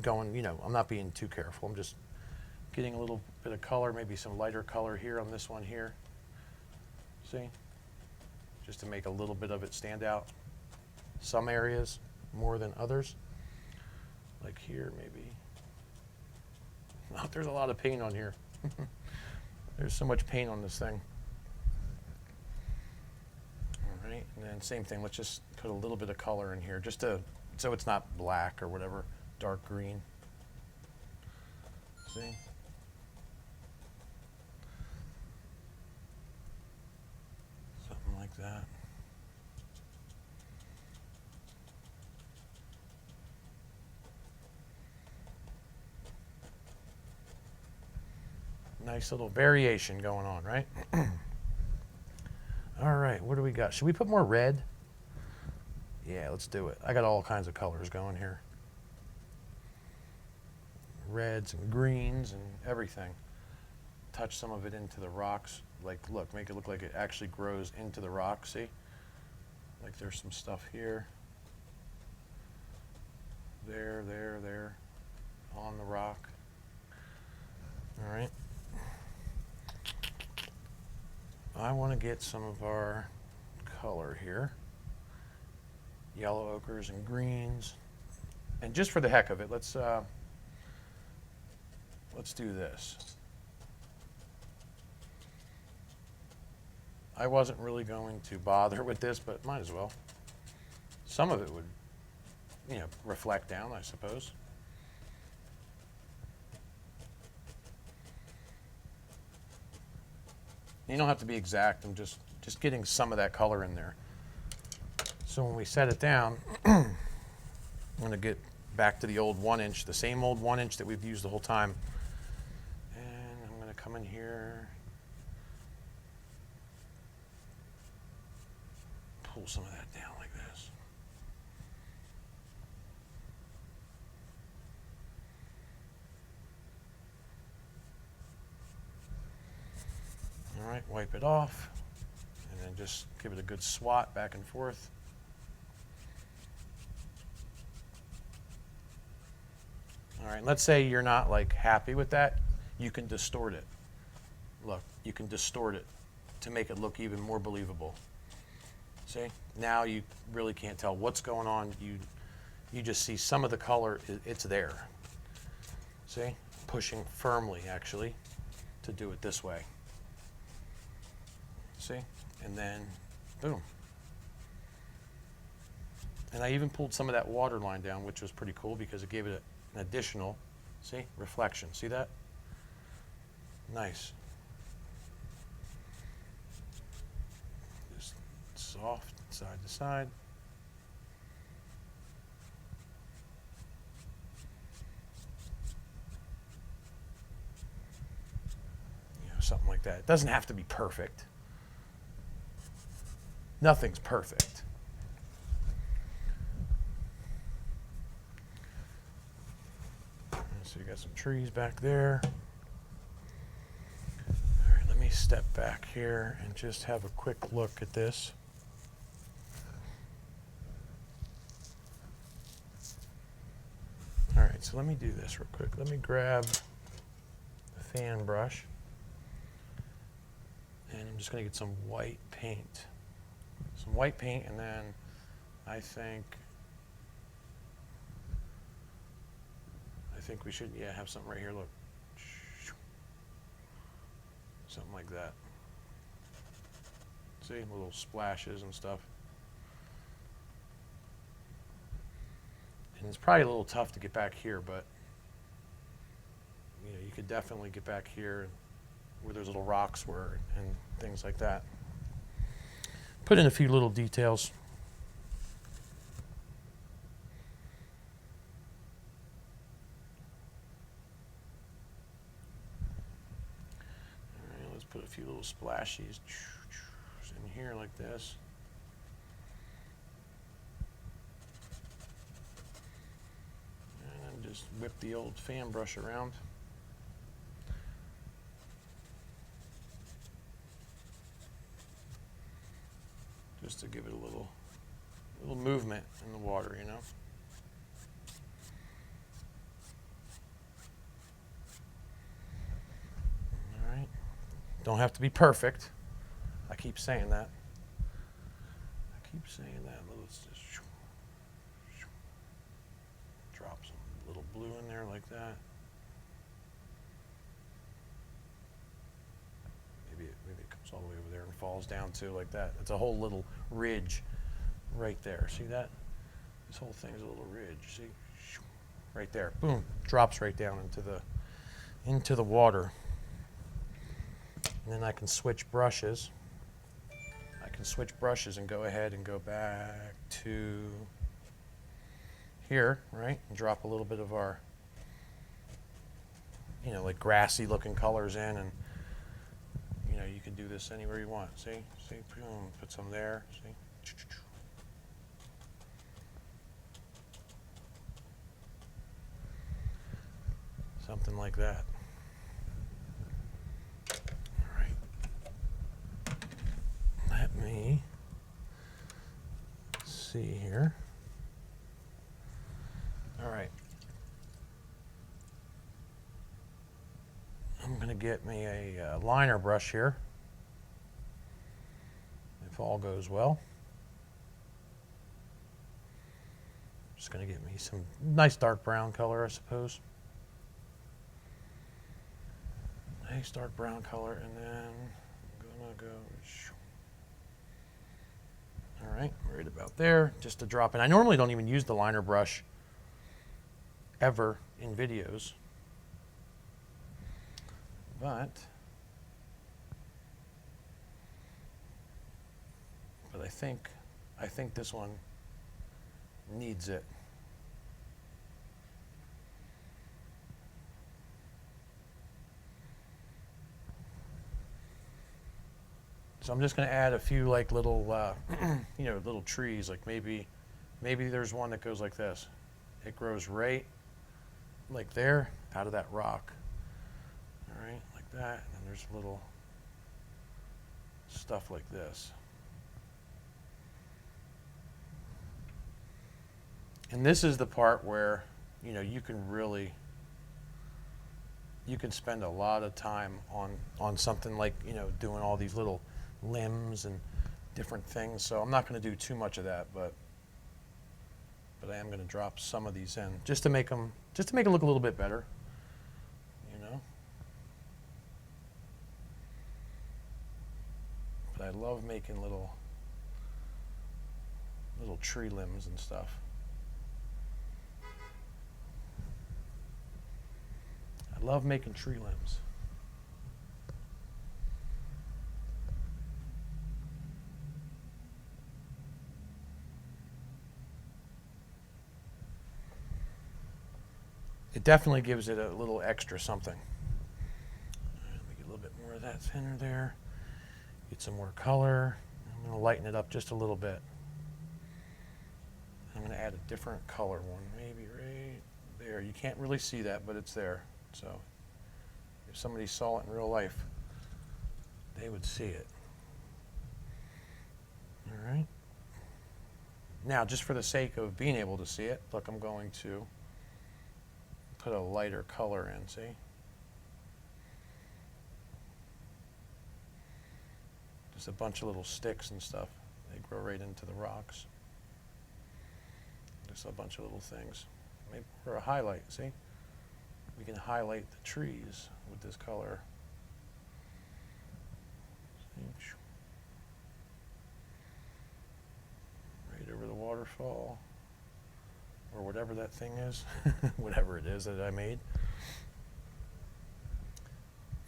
going, I'm not being too careful. I'm just getting a little bit of color, maybe some lighter color here on this one here. See? Just to make a little bit of it stand out. Some areas more than others. Like here, maybe. Oh, there's a lot of paint on here. There's so much paint on this thing. All right, and then same thing. Let's just put a little bit of color in here, just so it's not black or whatever, dark green. See? Something like that. Nice little variation going on, right? All right, what do we got? Should we put more red? Yeah, let's do it. I got all kinds of colors going here. Reds and greens and everything. Touch some of it into the rocks. Like, look, make it look like it actually grows into the rock, see? Like there's some stuff here. There, on the rock. All right. I want to get some of our color here. Yellow ochres and greens. And just for the heck of it, let's do this. I wasn't really going to bother with this, but might as well. Some of it would, you know, reflect down, I suppose. You don't have to be exact. I'm just getting some of that color in there. So when we set it down, I'm going to get back to the old 1 inch, the same old 1 inch that we've used the whole time. And I'm going to come in here, pull some of that down like this. All right, wipe it off, and then just give it a good swat back and forth. All right, let's say you're not like happy with that. You can distort it. Look, you can distort it to make it look even more believable. See, now you really can't tell what's going on. You just see some of the color, it's there. See, pushing firmly actually to do it this way. See, and then boom. And I even pulled some of that water line down, which was pretty cool because it gave it an additional, see, reflection. See that? Nice. Just soft side to side. You know, something like that. It doesn't have to be perfect. Nothing's perfect. So you got some trees back there. All right, let me step back here and just have a quick look at this. All right, so let me do this real quick. Let me grab the fan brush, and I'm just going to get some white paint. Some white paint, and then I think we should, yeah, have something right here, look. Something like that. See, little splashes and stuff. And it's probably a little tough to get back here, but you know, you could definitely get back here where those little rocks were and things like that. Put in a few little details. All right, let's put a few little splashies in here like this. And then just whip the old fan brush around. Just to give it a little movement in the water, you know. All right. Don't have to be perfect. I keep saying that. Let's just drop some little blue in there like that. Maybe it comes all the way over there and falls down too like that. It's a whole little ridge right there. See that? This whole thing's a little ridge. See? Right there. Boom. Drops right down into the water. And then I can switch brushes. I can switch brushes and go ahead and go back to here, right? And drop a little bit of our, you know, like grassy looking colors in, and you know, you can do this anywhere you want. See, boom, put some there. See, something like that. All right. Let me see here. All right. I'm going to get me a liner brush here, if all goes well. Just going to get me some nice dark brown color, I suppose. Nice dark brown color, and then I'm going to go, all right, right about there, just to drop in. I normally don't even use the liner brush ever in videos, but I think this one needs it. So I'm just going to add a few like little, you know, little trees. Like maybe there's one that goes like this. It grows right like there out of that rock. All right, like that. And then there's little stuff like this. And this is the part where, you know, you can spend a lot of time on something like, you know, doing all these little limbs and different things. So I'm not going to do too much of that, but I am going to drop some of these in just to make it look a little bit better, you know. But I love making little tree limbs and stuff. I love making tree limbs. It definitely gives it a little extra something. Let me get a little bit more of that thinner there. Get some more color. I'm going to lighten it up just a little bit. I'm going to add a different color one, maybe right there. You can't really see that, but it's there. So if somebody saw it in real life, they would see it. All right. Now, just for the sake of being able to see it, look, I'm going to put a lighter color in, see? Just a bunch of little sticks and stuff. They grow right into the rocks. Just a bunch of little things. Maybe for a highlight, see? We can highlight the trees with this color. Right over the waterfall, or whatever that thing is, whatever it is that I made.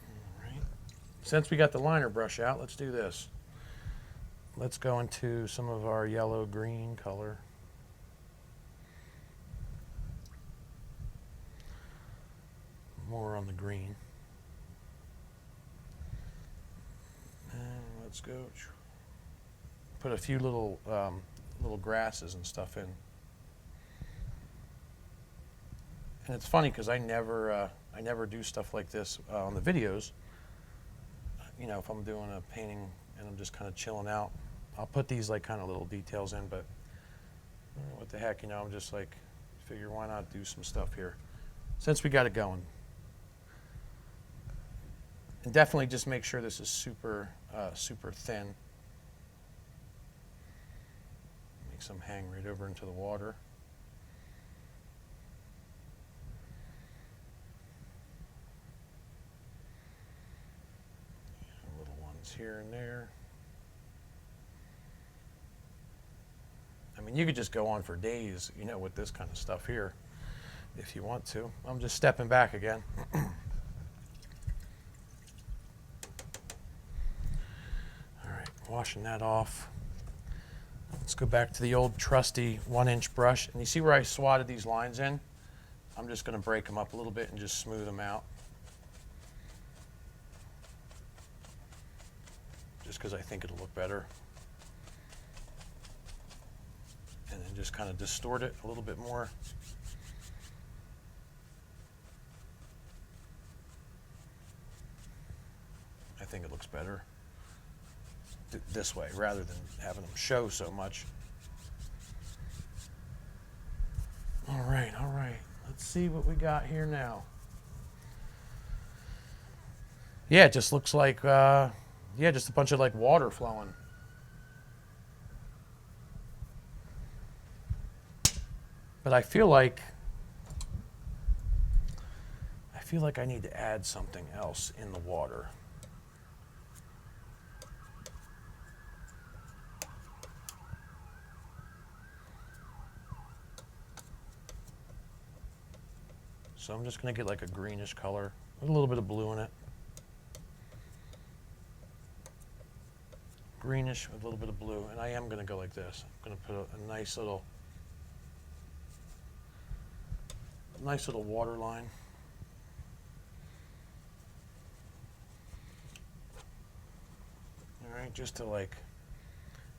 All right. Since we got the liner brush out, let's do this. Let's go into some of our yellow-green color. More on the green. And let's go put a few little grasses and stuff in. And it's funny because I never do stuff like this on the videos. You know, if I'm doing a painting and I'm just kind of chilling out, I'll put these like kind of little details in, but what the heck, you know, I'm just like, figure why not do some stuff here since we got it going. And definitely just make sure this is super thin. Make some hang right over into the water. Little ones here and there. I mean, you could just go on for days, you know, with this kind of stuff here, if you want to. I'm just stepping back again. washing that off. Let's go back to the old trusty 1-inch brush. And you see where I swatted these lines in? I'm just going to break them up a little bit and just smooth them out. Just because I think it'll look better. And then just kind of distort it a little bit more. I think it looks better this way rather than having them show so much. All right, all right. Let's see what we got here now. Yeah, it just looks like, yeah, just a bunch of like water flowing. But I feel like I need to add something else in the water. So I'm just going to get like a greenish color with a little bit of blue in it. Greenish with a little bit of blue. And I am going to go like this. I'm going to put a nice little water line. All right, just to like,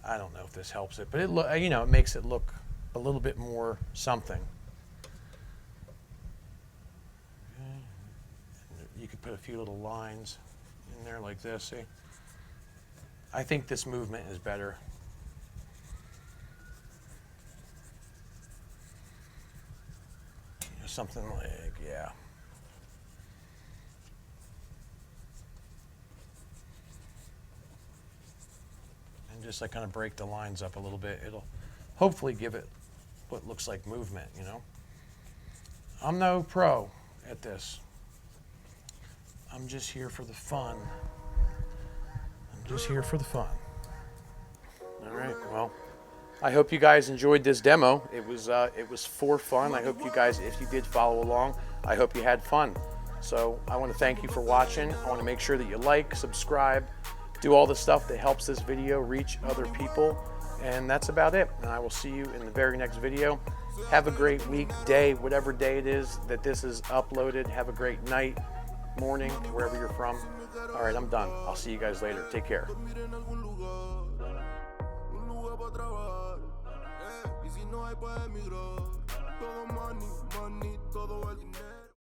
I don't know if this helps it, but it you know, it makes it look a little bit more something. You could put a few little lines in there like this, see? I think this movement is better. You know, something like, yeah. And just like kind of break the lines up a little bit. It'll hopefully give it what looks like movement, you know? I'm no pro at this. I'm just here for the fun. I'm just here for the fun. All right, well, I hope you guys enjoyed this demo. It was for fun. I hope you guys, if you did follow along, I hope you had fun. So I want to thank you for watching. I want to make sure that you like, subscribe, do all the stuff that helps this video reach other people. And that's about it. And I will see you in the very next video. Have a great week, day, whatever day it is that this is uploaded. Have a great night, morning, wherever you're from. All right, I'm done. I'll see you guys later. Take care. Todo money, money, todo el dinero.